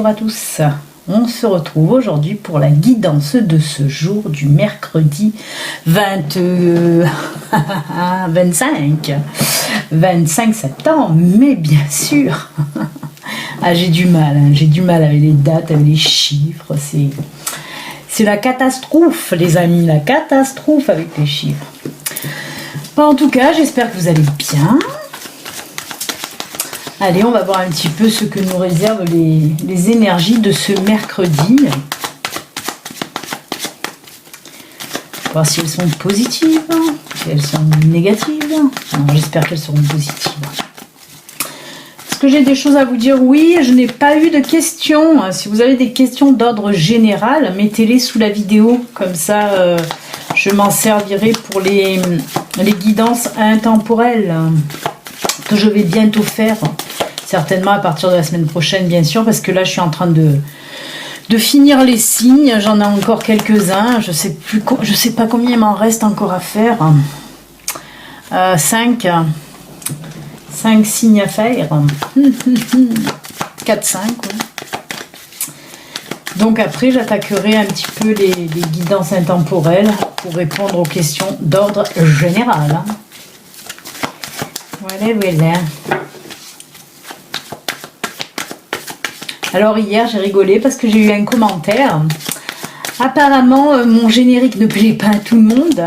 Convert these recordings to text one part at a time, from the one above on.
à tous, on se retrouve aujourd'hui pour la guidance de ce jour du mercredi 25 septembre, mais bien sûr, j'ai du mal avec les dates, avec les chiffres, c'est la catastrophe les amis, la catastrophe avec les chiffres. En tout cas, j'espère que vous allez bien. Allez, on va voir un petit peu ce que nous réservent les énergies de ce mercredi. Voir si elles sont positives, si elles sont négatives. J'espère qu'elles seront positives. Est-ce que j'ai des choses à vous dire? Oui, je n'ai pas eu de questions. Si vous avez des questions d'ordre général, mettez-les sous la vidéo. Comme ça, je m'en servirai pour les guidances intemporelles que je vais bientôt faire. Certainement à partir de la semaine prochaine, bien sûr, parce que là, je suis en train de finir les signes. J'en ai encore quelques-uns. Je sais pas combien il m'en reste encore à faire. 5 signes à faire. 4-5. Ouais. Donc après, j'attaquerai un petit peu les guidances intemporelles pour répondre aux questions d'ordre général. Voilà, voilà. Alors hier j'ai rigolé parce que j'ai eu un commentaire. Apparemment mon générique ne plaît pas à tout le monde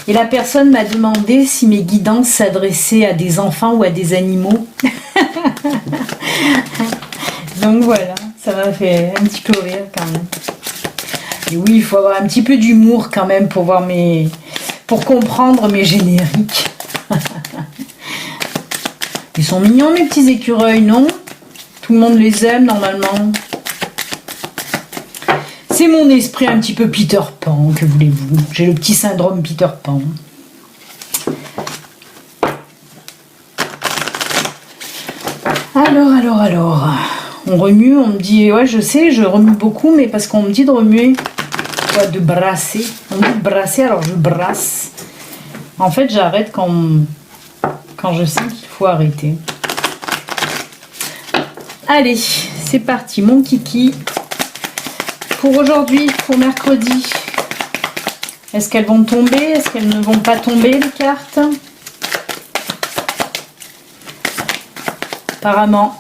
et la personne m'a demandé si mes guidances s'adressaient à des enfants ou à des animaux. Donc voilà, ça m'a fait un petit peu rire quand même. Et oui, il faut avoir un petit peu d'humour quand même pour comprendre mes génériques. Ils sont mignons mes petits écureuils, non? Tout le monde les aime normalement. C'est mon esprit un petit peu Peter Pan, que voulez-vous? J'ai le petit syndrome Peter Pan. Alors. On remue, on me dit, ouais je sais, je remue beaucoup, mais parce qu'on me dit de remuer, ouais, de brasser. On me dit de brasser, alors je brasse. En fait, j'arrête quand je sens qu'il faut arrêter. Allez, c'est parti, mon kiki. Pour aujourd'hui, pour mercredi. Est-ce qu'elles vont tomber? Est-ce qu'elles ne vont pas tomber, les cartes? Apparemment,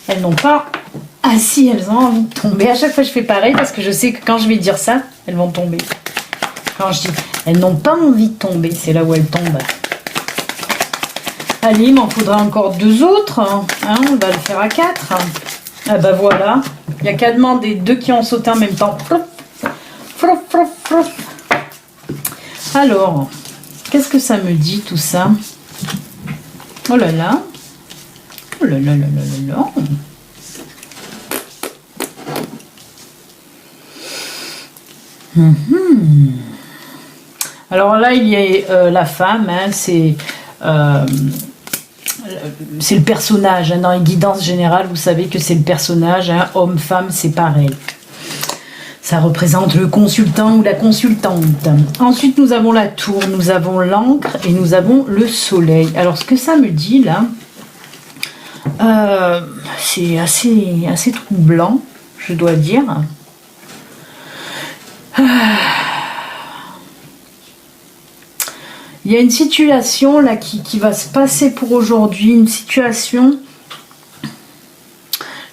elles n'ont pas... Ah si, elles ont envie de tomber. À chaque fois, je fais pareil parce que je sais que quand je vais dire ça, elles vont tomber. Quand je dis, elles n'ont pas envie de tomber, c'est là où elles tombent. Allez, il m'en faudra encore 2 autres. Hein, on va le faire à 4. Ah bah voilà. Il n'y a qu'à demander 2 qui ont sauté en même temps. Alors, qu'est-ce que ça me dit tout ça? Oh là là. Oh là là là là là là. Alors là, il y a la femme, hein, c'est le personnage, hein, dans les guidances générales, vous savez que c'est le personnage, hein, homme-femme, c'est pareil. Ça représente le consultant ou la consultante. Ensuite, nous avons la tour, nous avons l'encre et nous avons le soleil. Alors, ce que ça me dit, là, c'est assez troublant, je dois dire. Il y a une situation là qui va se passer pour aujourd'hui, une situation,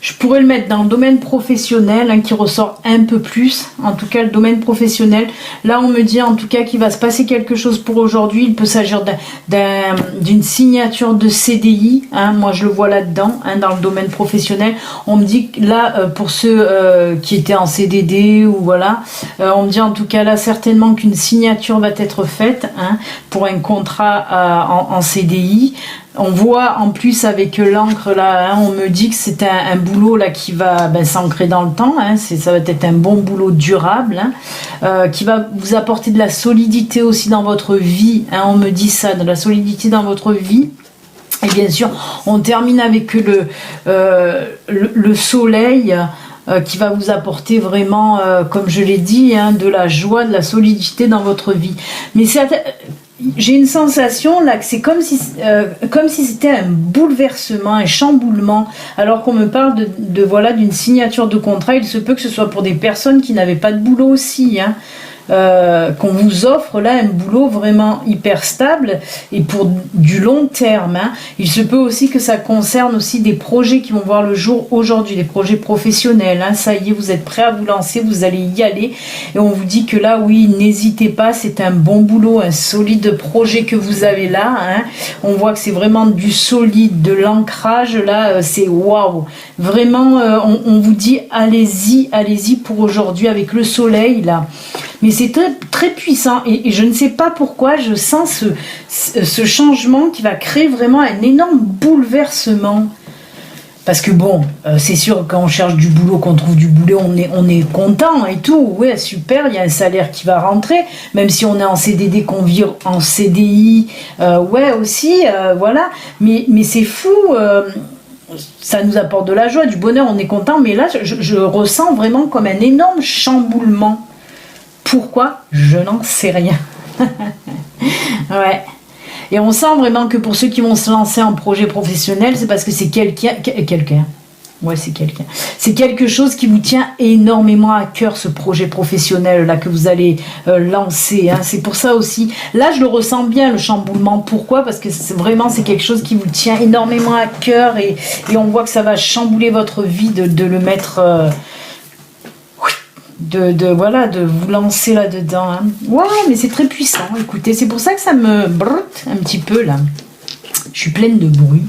je pourrais le mettre dans le domaine professionnel, hein, qui ressort un peu plus, en tout cas le domaine professionnel. Là on me dit en tout cas qu'il va se passer quelque chose pour aujourd'hui, il peut s'agir d'une signature de CDI, hein, moi je le vois là-dedans, hein, dans le domaine professionnel. On me dit que là, pour ceux qui étaient en CDD ou voilà, on me dit en tout cas là certainement qu'une signature va être faite, hein, pour un contrat en CDI. On voit en plus avec l'encre là, hein, on me dit que c'est un boulot là qui va s'ancrer dans le temps, hein, ça va être un bon boulot durable, hein, qui va vous apporter de la solidité aussi dans votre vie, hein, on me dit ça, de la solidité dans votre vie. Et bien sûr, on termine avec le soleil qui va vous apporter vraiment, comme je l'ai dit, hein, de la joie, de la solidité dans votre vie. Mais j'ai une sensation là que c'est comme si c'était un bouleversement, un chamboulement, alors qu'on me parle voilà d'une signature de contrat. Il se peut que ce soit pour des personnes qui n'avaient pas de boulot aussi, hein. Qu'on vous offre là un boulot vraiment hyper stable et pour du long terme, hein. Il se peut aussi que ça concerne aussi des projets qui vont voir le jour aujourd'hui, des projets professionnels, hein. Ça y est, vous êtes prêts à vous lancer, vous allez y aller et on vous dit que là, oui, n'hésitez pas, c'est un bon boulot, un solide projet que vous avez là, hein. On voit que c'est vraiment du solide, de l'ancrage là, c'est waouh, vraiment, on vous dit allez-y pour aujourd'hui avec le soleil là. Mais c'est très, très puissant et je ne sais pas pourquoi je sens ce changement qui va créer vraiment un énorme bouleversement. Parce que bon, c'est sûr quand on cherche du boulot, qu'on trouve du boulot, on est content et tout. Ouais, super, il y a un salaire qui va rentrer, même si on est en CDD, qu'on vit en CDI, ouais aussi, voilà. Mais c'est fou. Ça nous apporte de la joie, du bonheur, on est content. Mais là, je ressens vraiment comme un énorme chamboulement. Pourquoi? Je n'en sais rien. Ouais. Et on sent vraiment que pour ceux qui vont se lancer en projet professionnel, c'est parce que c'est quelqu'un. Ouais, c'est quelqu'un. C'est quelque chose qui vous tient énormément à cœur, ce projet professionnel là que vous allez lancer, hein. C'est pour ça aussi. Là, je le ressens bien, le chamboulement. Pourquoi? Parce que c'est quelque chose qui vous tient énormément à cœur et on voit que ça va chambouler votre vie de le mettre. Voilà, de vous lancer là-dedans, hein. Ouais, mais c'est très puissant, écoutez, c'est pour ça que ça me broute un petit peu là. Je suis pleine de bruit.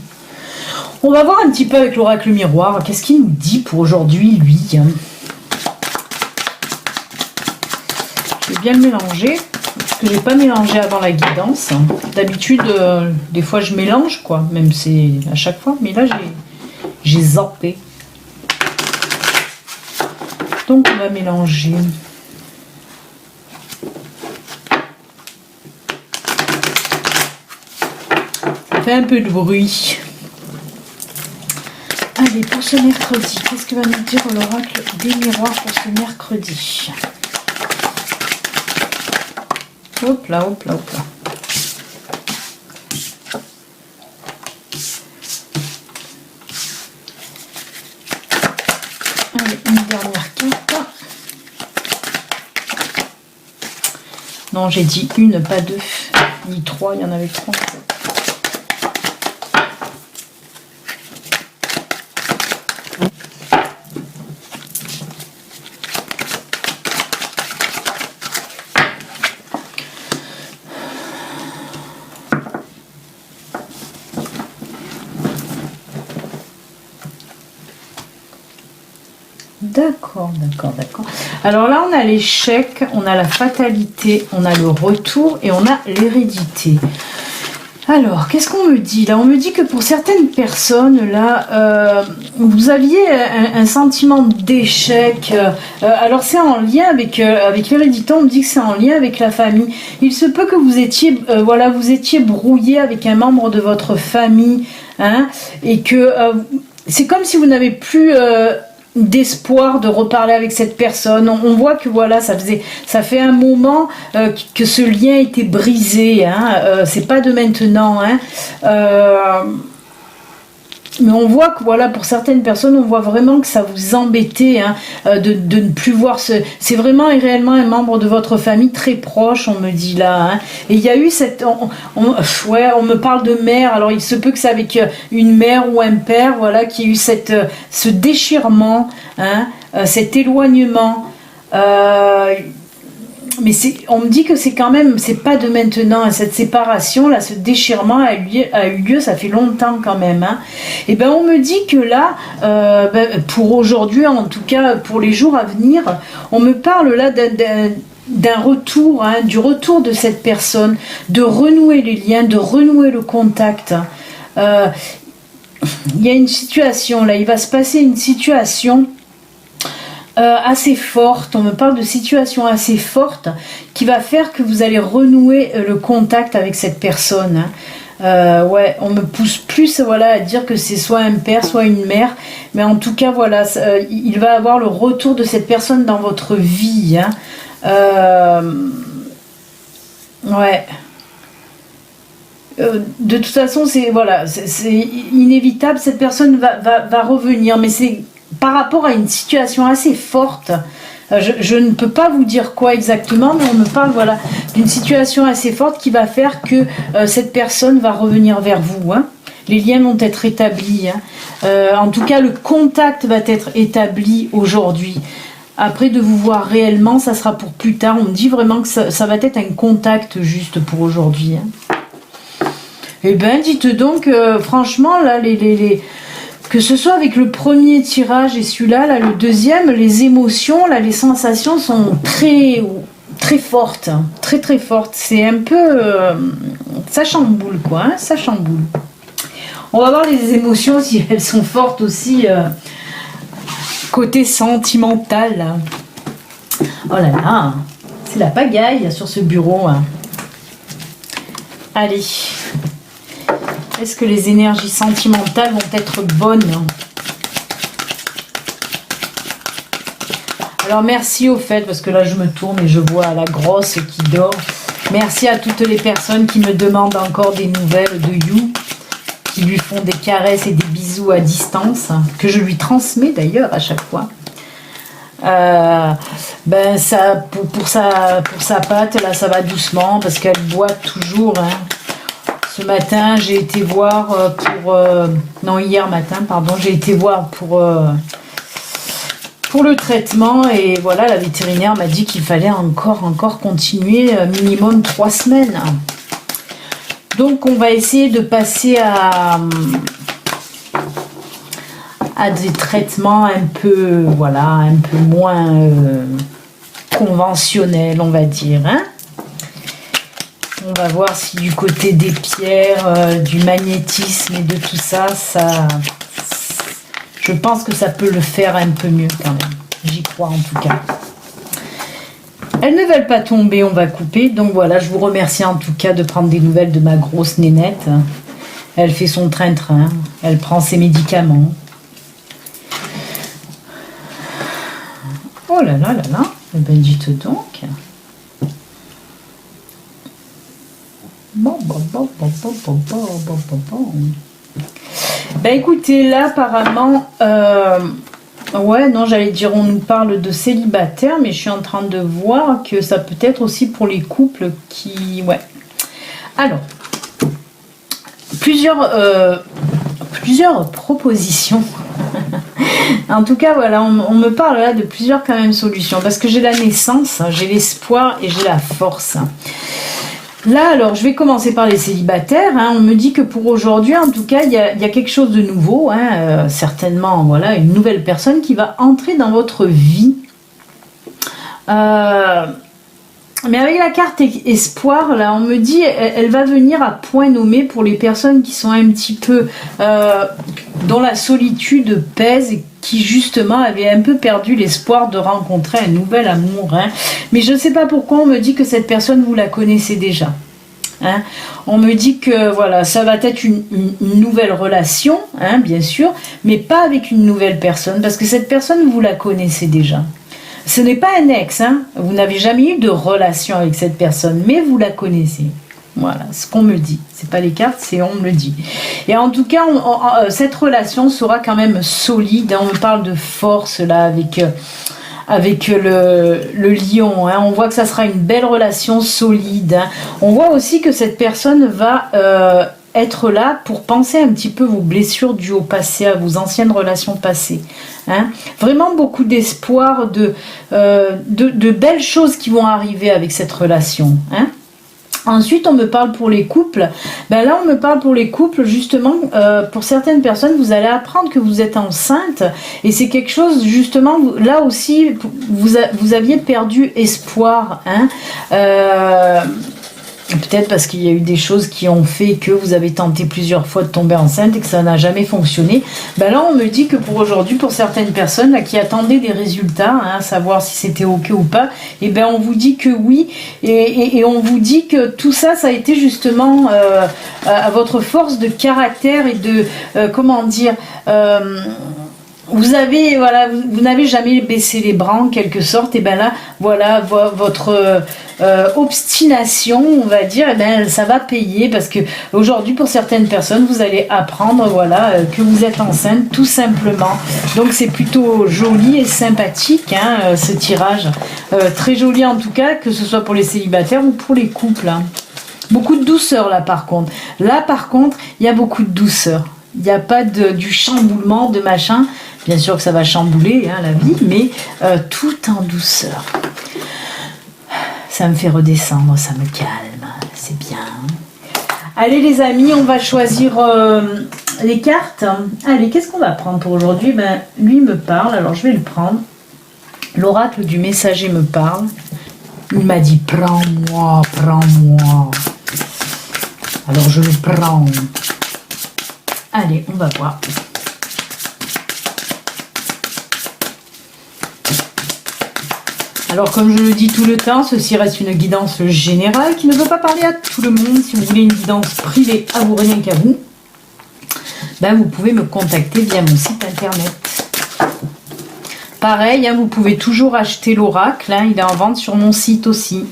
On va voir un petit peu avec l'oracle miroir, qu'est-ce qu'il nous dit pour aujourd'hui, lui, hein. Je vais bien le mélanger, parce que je n'ai pas mélangé avant la guidance. D'habitude, des fois je mélange, quoi, même c'est à chaque fois, mais là j'ai zappé. Donc on va mélanger. Ça fait un peu de bruit. Allez, pour ce mercredi, qu'est-ce que va nous dire l'oracle des miroirs pour ce mercredi? Hop là, hop là, hop là. Allez, une dernière carte. Non, j'ai dit une, pas deux, ni trois, il y en avait trois. D'accord, d'accord, d'accord. Alors là, on a l'échec, on a la fatalité, on a le retour et on a l'hérédité. Alors, qu'est-ce qu'on me dit là? On me dit que pour certaines personnes, là, vous aviez un sentiment d'échec. Alors, c'est en lien avec l'hérédité, on me dit que c'est en lien avec la famille. Il se peut que vous étiez, voilà, vous étiez brouillé avec un membre de votre famille, hein, et que c'est comme si vous n'avez plus... d'espoir de reparler avec cette personne. On voit que voilà, ça fait un moment que ce lien était brisé, hein. C'est pas de maintenant, hein. Mais on voit que voilà, pour certaines personnes, on voit vraiment que ça vous embêtait, hein, de ne plus voir c'est vraiment et réellement un membre de votre famille très proche, on me dit là, hein. Et il y a eu cette... ouais, on me parle de mère, alors il se peut que c'est avec une mère ou un père, voilà, qui a eu ce déchirement, hein, cet éloignement. Mais on me dit que c'est quand même, c'est pas de maintenant, hein, cette séparation là, ce déchirement a eu lieu, ça fait longtemps quand même, hein. Et ben on me dit que là, pour aujourd'hui, en tout cas pour les jours à venir, on me parle là d'un retour, hein, du retour de cette personne, de renouer les liens, de renouer le contact. Il y a une situation là, il va se passer une situation assez forte, on me parle de situation assez forte qui va faire que vous allez renouer le contact avec cette personne, hein. Ouais, on me pousse plus, voilà, à dire que c'est soit un père, soit une mère, mais en tout cas voilà, il va avoir le retour de cette personne dans votre vie, hein. Ouais. de toute façon, c'est voilà, c'est inévitable, cette personne va revenir, mais c'est par rapport à une situation assez forte. Je ne peux pas vous dire quoi exactement, mais on me parle voilà, d'une situation assez forte qui va faire que cette personne va revenir vers vous. Hein. Les liens vont être établis. Hein. En tout cas, le contact va être établi aujourd'hui. Après, de vous voir réellement, ça sera pour plus tard. On me dit vraiment que ça va être un contact juste pour aujourd'hui. Hein. Eh bien, dites donc, franchement, là, que ce soit avec le premier tirage et celui-là, là, le deuxième, les émotions, là, les sensations sont très, très fortes. Très, très fortes. C'est un peu... ça chamboule, quoi. Hein, ça chamboule. On va voir les émotions, si elles sont fortes aussi, côté sentimental. Là. Oh là là, c'est la pagaille sur ce bureau. Hein. Allez. Est-ce que les énergies sentimentales vont être bonnes? Alors merci au fait, parce que là je me tourne et je vois la grosse qui dort. Merci à toutes les personnes qui me demandent encore des nouvelles de You, qui lui font des caresses et des bisous à distance, que je lui transmets d'ailleurs à chaque fois. Ben ça, pour sa patte, là ça va doucement, parce qu'elle boit toujours, hein. Ce matin, j'ai été voir non, hier matin, pardon, j'ai été voir pour le traitement et voilà, la vétérinaire m'a dit qu'il fallait encore continuer minimum 3 semaines. Donc, on va essayer de passer à des traitements un peu, voilà, un peu moins conventionnels, on va dire, hein. On va voir si du côté des pierres, du magnétisme et de tout ça, je pense que ça peut le faire un peu mieux quand même. J'y crois en tout cas. Elles ne veulent pas tomber, on va couper. Donc voilà, je vous remercie en tout cas de prendre des nouvelles de ma grosse nénette. Elle fait son train-train, elle prend ses médicaments. Oh là là là là, eh ben dites donc. Ben écoutez, là apparemment, ouais, non, j'allais dire on nous parle de célibataire, mais je suis en train de voir que ça peut être aussi pour les couples qui, ouais. Alors, plusieurs propositions. En tout cas, voilà, on me parle là de plusieurs quand même solutions, parce que j'ai la naissance, j'ai l'espoir et j'ai la force. Là, alors, je vais commencer par les célibataires. Hein. On me dit que pour aujourd'hui, en tout cas, il y a quelque chose de nouveau. Hein. Certainement, voilà, une nouvelle personne qui va entrer dans votre vie. Mais avec la carte espoir, là, on me dit, elle va venir à point nommé pour les personnes qui sont un petit peu dont la solitude pèse et qui justement avaient un peu perdu l'espoir de rencontrer un nouvel amour. Hein. Mais je ne sais pas pourquoi on me dit que cette personne, vous la connaissez déjà. Hein. On me dit que voilà, ça va être une nouvelle relation, hein, bien sûr, mais pas avec une nouvelle personne, parce que cette personne, vous la connaissez déjà. Ce n'est pas un ex, hein. Vous n'avez jamais eu de relation avec cette personne, mais vous la connaissez. Voilà, ce qu'on me dit. C'est pas les cartes, c'est on me le dit. Et en tout cas, cette relation sera quand même solide. On me parle de force là avec le lion. Hein. On voit que ça sera une belle relation solide. Hein. On voit aussi que cette personne va être là pour penser un petit peu vos blessures dues au passé, à vos anciennes relations passées. Hein. Vraiment beaucoup d'espoir, de belles choses qui vont arriver avec cette relation. Hein. Ensuite, on me parle pour les couples. Ben là, on me parle pour les couples, justement, pour certaines personnes, vous allez apprendre que vous êtes enceinte. Et c'est quelque chose, justement, là aussi, vous aviez perdu espoir. Hein. Peut-être parce qu'il y a eu des choses qui ont fait que vous avez tenté plusieurs fois de tomber enceinte et que ça n'a jamais fonctionné. Ben là, on me dit que pour aujourd'hui, pour certaines personnes là, qui attendaient des résultats, hein, savoir si c'était ok ou pas, et ben on vous dit que oui, et on vous dit que tout ça, ça a été justement à votre force de caractère et de comment dire. vous avez, voilà, vous n'avez jamais baissé les bras en quelque sorte, et bien là, voilà, votre obstination, on va dire, et ben ça va payer, parce que aujourd'hui, pour certaines personnes, vous allez apprendre, voilà, que vous êtes enceinte, tout simplement. Donc c'est plutôt joli et sympathique, hein, ce tirage. Très joli en tout cas, que ce soit pour les célibataires ou pour les couples. Hein. Beaucoup de douceur là par contre. Là par contre, il y a beaucoup de douceur. Il n'y a pas du chamboulement, de machin. Bien sûr que ça va chambouler hein, la vie, mais tout en douceur. Ça me fait redescendre, ça me calme, c'est bien. Allez les amis, on va choisir les cartes. Allez, qu'est-ce qu'on va prendre pour aujourd'hui? Ben, lui me parle, alors je vais le prendre. L'oracle du messager me parle. Il m'a dit, prends-moi, prends-moi. Alors je le prends. Allez, on va voir. Alors, comme je le dis tout le temps, ceci reste une guidance générale qui ne veut pas parler à tout le monde. Si vous voulez une guidance privée à vous, rien qu'à vous, ben vous pouvez me contacter via mon site internet. Pareil, hein, vous pouvez toujours acheter l'oracle. Hein, il est en vente sur mon site aussi.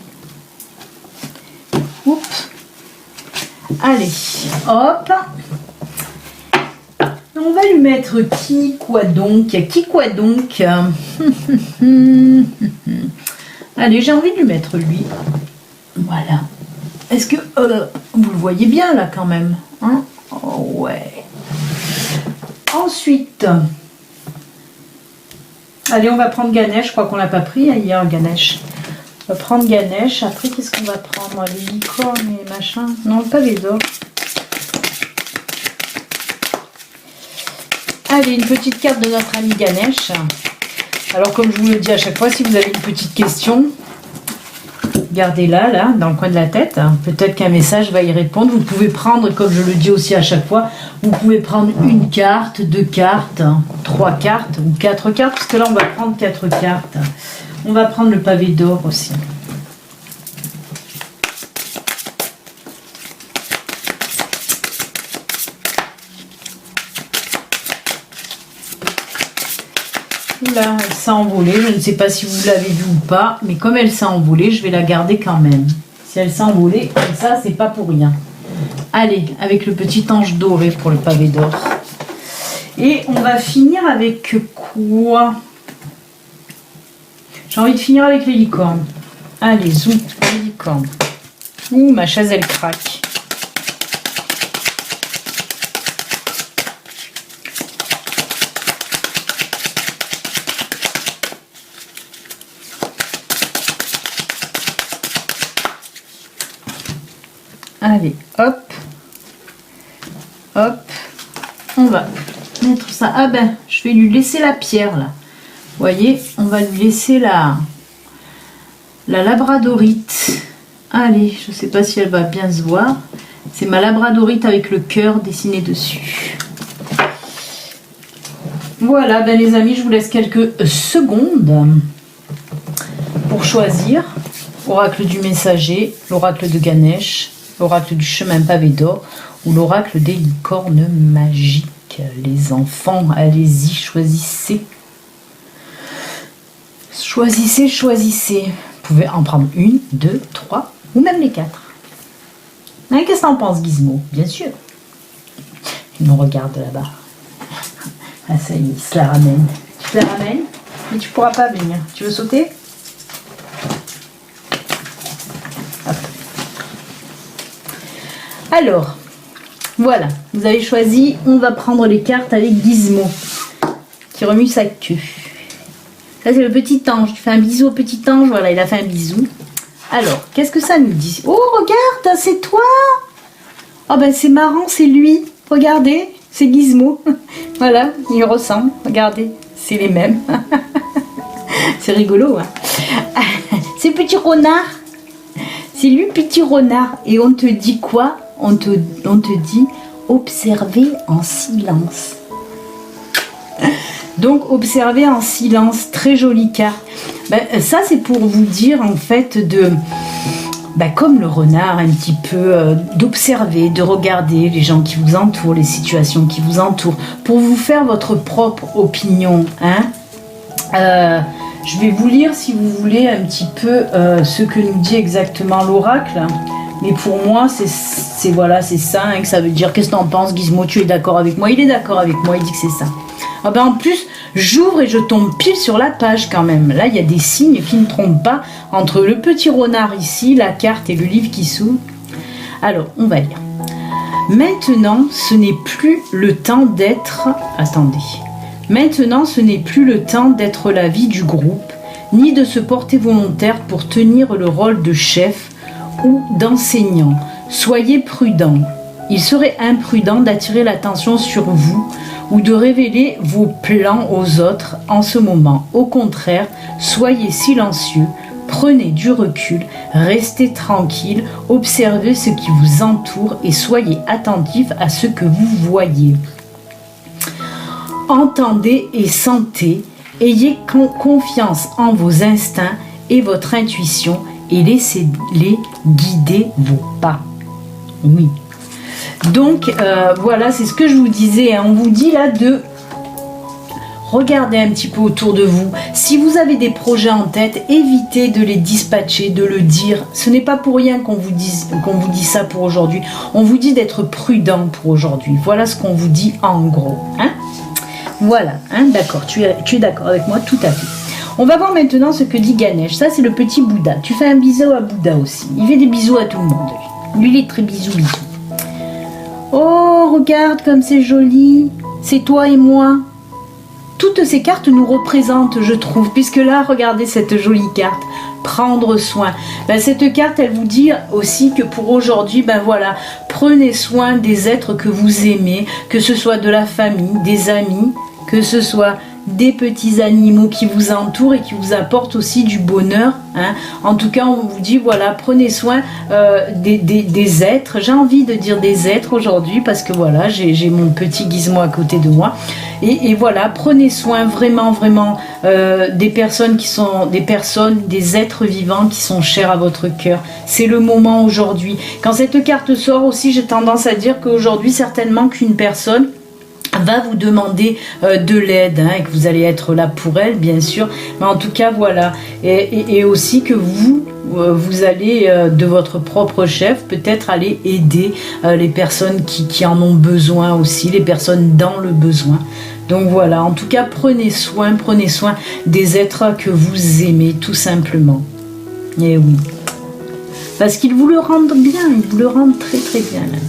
Oups. Allez, hop. On va lui mettre qui, quoi donc? Qui, quoi donc? Allez, j'ai envie de lui mettre lui. Voilà. Est-ce que vous le voyez bien là quand même hein? Oh, ouais. Ensuite, allez, on va prendre Ganesh. Je crois qu'on l'a pas pris hein, hier, Ganesh. On va prendre Ganesh. Après, qu'est-ce qu'on va prendre? Les licornes et machin. Non, pas les d'or. Allez, une petite carte de notre ami Ganesh. Alors, comme je vous le dis à chaque fois, si vous avez une petite question, gardez-la, là, dans le coin de la tête. Peut-être qu'un message va y répondre. Vous pouvez prendre, comme je le dis aussi à chaque fois, vous pouvez prendre une carte, 2 cartes, 3 cartes ou 4 cartes, parce que là, on va prendre 4 cartes. On va prendre le pavé d'or aussi. Là, elle s'est envolée. Je ne sais pas si vous l'avez vu ou pas, mais comme elle s'est envolée, je vais la garder quand même. Si elle s'est envolée, comme ça, c'est pas pour rien. Allez, avec le petit ange doré pour le pavé d'or. Et on va finir avec quoi? J'ai envie de finir avec les licornes. Allez, zoom, les licornes. Ouh, ma chaise, elle craque. Allez, hop, hop, on va mettre ça. Ah ben, je vais lui laisser la pierre là. Vous voyez, on va lui laisser la labradorite. Allez, je ne sais pas si elle va bien se voir. C'est ma labradorite avec le cœur dessiné dessus. Voilà, ben les amis, je vous laisse quelques secondes pour choisir. Oracle du messager, l'oracle de Ganesh, l'oracle du chemin pavé d'or ou l'oracle des licornes magiques. Les enfants, allez-y, choisissez. Choisissez, choisissez. Vous pouvez en prendre 1, 2, 3 ou même les 4. Hein, qu'est-ce que t'en penses, Gizmo? Bien sûr. Il nous regarde là-bas. Ah, ça y est, il se la ramène. Tu te la ramènes, mais tu pourras pas venir. Tu veux sauter? Hop. Alors, voilà, vous avez choisi, on va prendre les cartes avec Gizmo, qui remue sa queue. Ça, c'est le petit ange, tu fais un bisou au petit ange, voilà, il a fait un bisou. Alors, qu'est-ce que ça nous dit? Oh, regarde, c'est toi! Oh, ben c'est marrant, c'est lui, regardez, c'est Gizmo. Voilà, il ressemble, regardez, c'est les mêmes. C'est rigolo, hein. C'est petit renard. C'est lui, petit renard. Et on te dit quoi? On te dit observer en silence. Donc observer en silence, très jolie carte. Ben, ça c'est pour vous dire en fait comme le renard, un petit peu d'observer, de regarder les gens qui vous entourent, les situations qui vous entourent, pour vous faire votre propre opinion. Je vais vous lire, si vous voulez, un petit peu ce que nous dit exactement l'oracle. Mais pour moi, c'est voilà, c'est ça que ça veut dire. Qu'est-ce que t'en penses, Gizmo? Tu es d'accord avec moi? Il est d'accord avec moi, il dit que c'est ça. En plus, j'ouvre et je tombe pile sur la page quand même. Là, il y a des signes qui ne trompent pas entre le petit renard ici, la carte et le livre qui s'ouvre. Alors, on va lire. Maintenant, ce n'est plus le temps d'être... Attendez. Maintenant, ce n'est plus le temps d'être la vie du groupe, ni de se porter volontaire pour tenir le rôle de chef ou d'enseignant. Soyez prudent. Il serait imprudent d'attirer l'attention sur vous ou de révéler vos plans aux autres en ce moment. Au contraire, soyez silencieux, prenez du recul, restez tranquille, observez ce qui vous entoure et soyez attentif à ce que vous voyez. Entendez et sentez, ayez confiance en vos instincts et votre intuition et laissez-les guider vos pas. Oui. Donc, voilà, c'est ce que je vous disais. On vous dit là de regarder un petit peu autour de vous. Si vous avez des projets en tête, évitez de les dispatcher, de le dire. Ce n'est pas pour rien qu'on vous dit ça pour aujourd'hui. On vous dit d'être prudent pour aujourd'hui. Voilà ce qu'on vous dit en gros. Voilà, d'accord. Tu es d'accord avec moi? Tout à fait. On va voir maintenant ce que dit Ganesh. Ça, c'est le petit Bouddha. Tu fais un bisou à Bouddha aussi. Il fait des bisous à tout le monde. Lui, il est très bisou. Oh, regarde comme c'est joli. C'est toi et moi. Toutes ces cartes nous représentent, je trouve. Puisque là, regardez cette jolie carte. Prendre soin. Cette carte, elle vous dit aussi que pour aujourd'hui, voilà, prenez soin des êtres que vous aimez. Que ce soit de la famille, des amis, que ce soit des petits animaux qui vous entourent et qui vous apportent aussi du bonheur. En tout cas, on vous dit, voilà, prenez soin des êtres. J'ai envie de dire des êtres aujourd'hui parce que voilà, j'ai mon petit Gizmo à côté de moi. Et voilà, prenez soin vraiment, vraiment des personnes des êtres vivants qui sont chers à votre cœur. C'est le moment aujourd'hui. Quand cette carte sort aussi, j'ai tendance à dire qu'aujourd'hui, certainement qu'une personne va vous demander de l'aide, et que vous allez être là pour elle, bien sûr, mais en tout cas voilà, et aussi que vous allez de votre propre chef peut-être aller aider les personnes qui en ont besoin aussi, les personnes dans le besoin. Donc voilà, en tout cas prenez soin des êtres que vous aimez tout simplement. Et oui, parce qu'ils vous le rendent bien, ils vous le rendent très très bien même.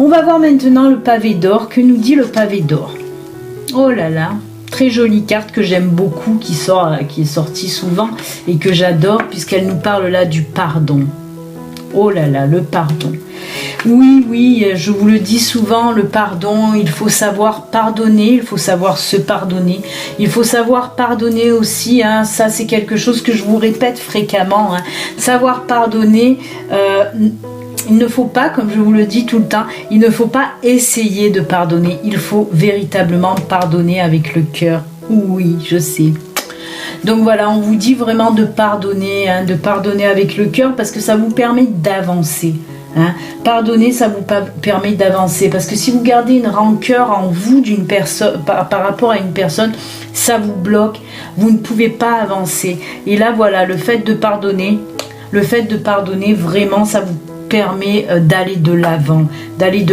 On va voir maintenant le pavé d'or. Que nous dit le pavé d'or? Oh là là, très jolie carte que j'aime beaucoup, qui est sortie souvent et que j'adore puisqu'elle nous parle là du pardon. Oh là là, le pardon. Oui, je vous le dis souvent, le pardon, il faut savoir pardonner, il faut savoir se pardonner. Il faut savoir pardonner aussi, ça c'est quelque chose que je vous répète fréquemment. Savoir pardonner... il ne faut pas, comme je vous le dis tout le temps, il ne faut pas essayer de pardonner. Il faut véritablement pardonner avec le cœur. Oui, je sais. Donc voilà, on vous dit vraiment de pardonner avec le cœur parce que ça vous permet d'avancer. Pardonner, ça vous permet d'avancer. Parce que si vous gardez une rancœur en vous d'une personne, par rapport à une personne, ça vous bloque. Vous ne pouvez pas avancer. Et là, voilà, le fait de pardonner, vraiment, ça vous permet d'aller de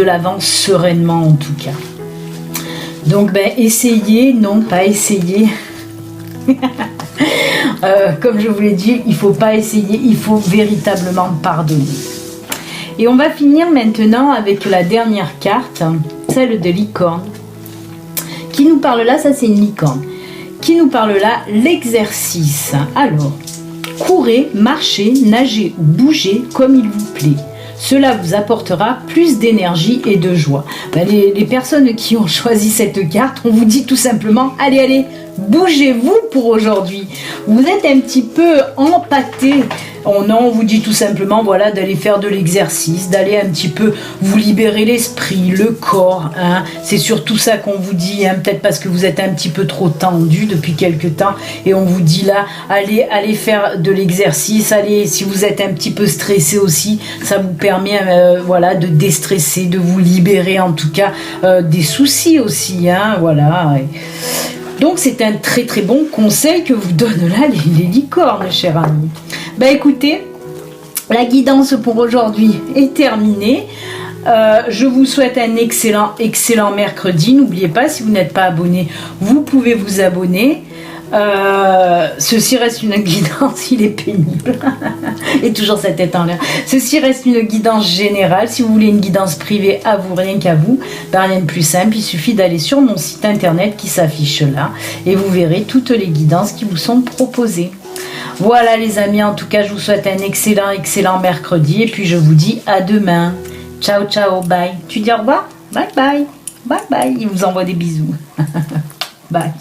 l'avant sereinement en tout cas. Donc essayez, non pas essayer. Comme je vous l'ai dit, il ne faut pas essayer, il faut véritablement pardonner. Et on va finir maintenant avec la dernière carte, celle de licorne, qui nous parle là, ça c'est une licorne, qui nous parle là l'exercice. Alors, courez, marchez, nagez ou bougez comme il vous plaît. Cela vous apportera plus d'énergie et de joie. Les personnes qui ont choisi cette carte, on vous dit tout simplement, allez, bougez-vous pour aujourd'hui. Vous êtes un petit peu empâté. Oh non, on vous dit tout simplement, voilà, d'aller faire de l'exercice, d'aller un petit peu vous libérer l'esprit, le corps. Hein. C'est surtout ça qu'on vous dit, hein, peut-être parce que vous êtes un petit peu trop tendu depuis quelque temps. Et on vous dit là, allez faire de l'exercice, allez, si vous êtes un petit peu stressé aussi, ça vous permet voilà, de déstresser, de vous libérer en tout cas des soucis aussi. Hein, voilà. Donc c'est un très très bon conseil que vous donnent là les licornes, chers amis. Bah écoutez, la guidance pour aujourd'hui est terminée. Je vous souhaite un excellent mercredi. N'oubliez pas, si vous n'êtes pas abonné, vous pouvez vous abonner. Ceci reste une guidance, il est pénible. Et toujours sa tête en l'air. Ceci reste une guidance générale. Si vous voulez une guidance privée à vous, rien qu'à vous, ben rien de plus simple. Il suffit d'aller sur mon site internet qui s'affiche là et vous verrez toutes les guidances qui vous sont proposées. Voilà les amis, en tout cas je vous souhaite un excellent mercredi et puis je vous dis à demain. Ciao, bye. Tu dis au revoir? Bye bye. Il vous envoie des bisous. Bye.